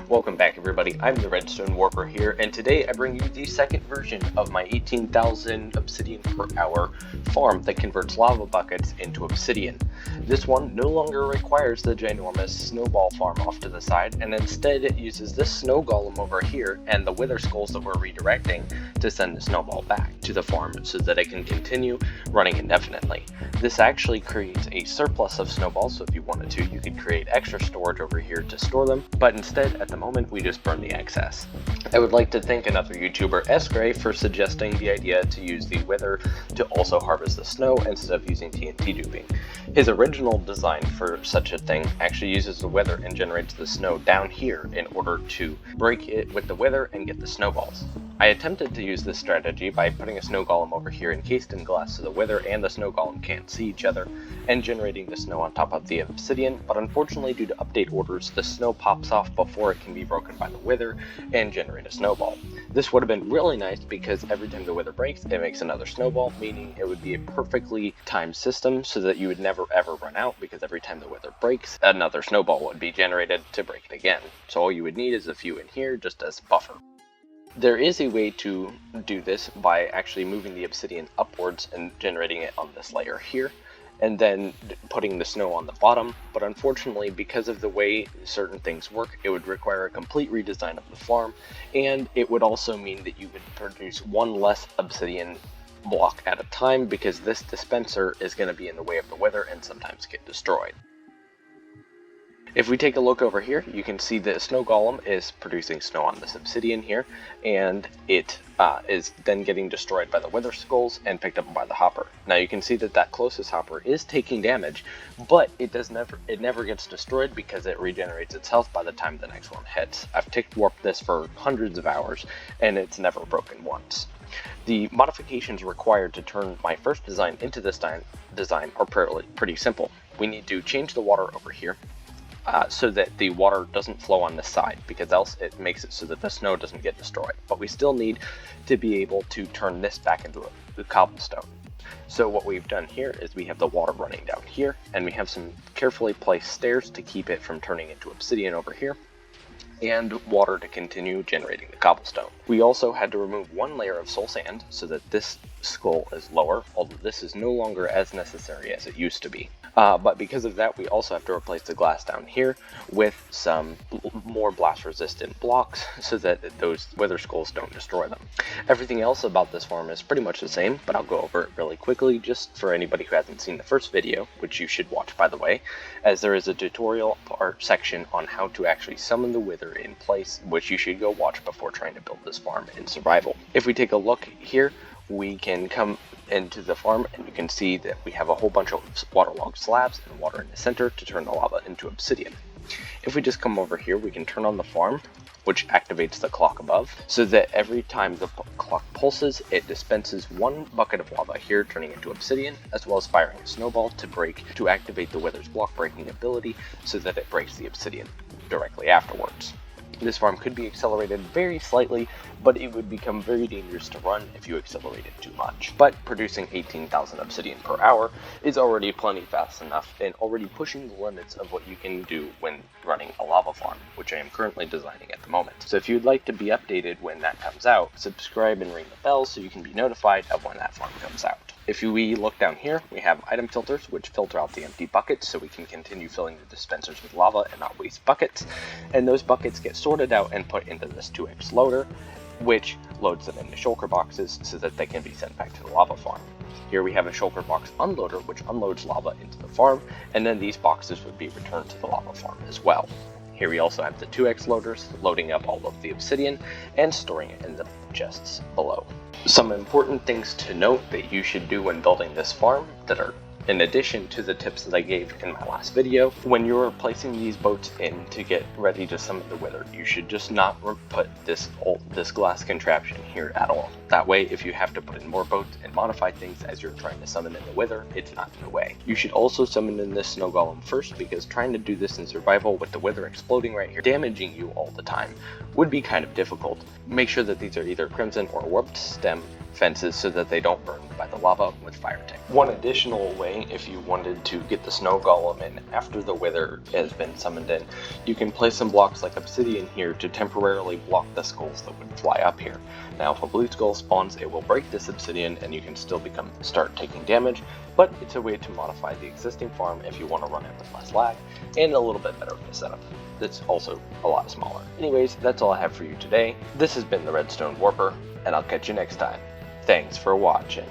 Welcome back everybody, I'm the Redstone Warper here, and today I bring you the second version of my 18,000 obsidian per hour farm that converts lava buckets into obsidian. This one no longer requires the ginormous snowball farm off to the side, and instead it uses this snow golem over here and the wither skulls that we're redirecting to send the snowball back to the farm so that it can continue running indefinitely. This actually creates a surplus of snowballs, so if you wanted to, you could create extra storage over here to store them, but instead at the moment we just burn the excess. I would like to thank another YouTuber, Esgray, for suggesting the idea to use the wither to also harvest the snow instead of using TNT duping. His original design for such a thing actually uses the wither and generates the snow down here in order to break it with the wither and get the snowballs. I attempted to use this strategy by putting a snow golem over here encased in glass so the wither and the snow golem can't see each other, and generating the snow on top of the obsidian, but unfortunately due to update orders, the snow pops off before it can be broken by the wither and generate a snowball. This would have been really nice because every time the wither breaks, it makes another snowball, meaning it would be a perfectly timed system so that you would never ever run out, because every time the wither breaks, another snowball would be generated to break it again. So all you would need is a few in here just as buffer. There is a way to do this by actually moving the obsidian upwards and generating it on this layer here, and then putting the snow on the bottom, but unfortunately because of the way certain things work, it would require a complete redesign of the farm, and it would also mean that you would produce one less obsidian block at a time, because this dispenser is going to be in the way of the wither and sometimes get destroyed. If we take a look over here, you can see the snow golem is producing snow on this obsidian here, and it is then getting destroyed by the wither skulls and picked up by the hopper. Now you can see that that closest hopper is taking damage, but it never gets destroyed because it regenerates its health by the time the next one hits. I've tick warped this for hundreds of hours, and it's never broken once. The modifications required to turn my first design into this design are pretty simple. We need to change the water over here, so that the water doesn't flow on this side, because else it makes it so that the snow doesn't get destroyed. But we still need to be able to turn this back into a cobblestone. So what we've done here is we have the water running down here, and we have some carefully placed stairs to keep it from turning into obsidian over here, and water to continue generating the cobblestone. We also had to remove one layer of soul sand so that this skull is lower, although this is no longer as necessary as it used to be. But because of that, we also have to replace the glass down here with some more blast resistant blocks so that those wither skulls don't destroy them. Everything else about this farm is pretty much the same, but I'll go over it really quickly just for anybody who hasn't seen the first video, which you should watch by the way, as there is a tutorial section on how to actually summon the wither in place, which you should go watch before trying to build this farm in survival. If we take a look here, we can come into the farm and you can see that we have a whole bunch of waterlogged slabs and water in the center to turn the lava into obsidian. If we just come over here, we can turn on the farm, which activates the clock above, so that every time the clock pulses, it dispenses one bucket of lava here, turning into obsidian, as well as firing a snowball to activate the wither's block breaking ability so that it breaks the obsidian directly afterwards. This farm could be accelerated very slightly, but it would become very dangerous to run if you accelerated too much. But producing 18,000 obsidian per hour is already plenty fast enough and already pushing the limits of what you can do when running a lava farm, which I am currently designing at the moment. So if you'd like to be updated when that comes out, subscribe and ring the bell so you can be notified of when that farm comes out. If we look down here, we have item filters, which filter out the empty buckets so we can continue filling the dispensers with lava and not waste buckets. And those buckets get sorted out and put into this 2x loader, which loads them into shulker boxes so that they can be sent back to the lava farm. Here we have a shulker box unloader, which unloads lava into the farm, and then these boxes would be returned to the lava farm as well. Here we also have the 2x loaders, loading up all of the obsidian and storing it in the chests below. Some important things to note that you should do when building this farm that are in addition to the tips that I gave in my last video. When you're placing these boats in to get ready to summon the wither, you should just not put this glass contraption here at all. That way, if you have to put in more boats and modify things as you're trying to summon in the wither, it's not in the way. You should also summon in this snow golem first, because trying to do this in survival with the wither exploding right here, damaging you all the time, would be kind of difficult. Make sure that these are either crimson or warped stem, fences so that they don't burn by the lava with fire tank. One additional way, if you wanted to get the snow golem in after the wither has been summoned in, you can place some blocks like obsidian here to temporarily block the skulls that would fly up here. Now if a blue skull spawns, it will break this obsidian and you can still start taking damage, but it's a way to modify the existing farm if you want to run it with less lag and a little bit better of a setup. That's also a lot smaller. Anyways, that's all I have for you today. This has been the Redstone Warper, and I'll catch you next time. Thanks for watching.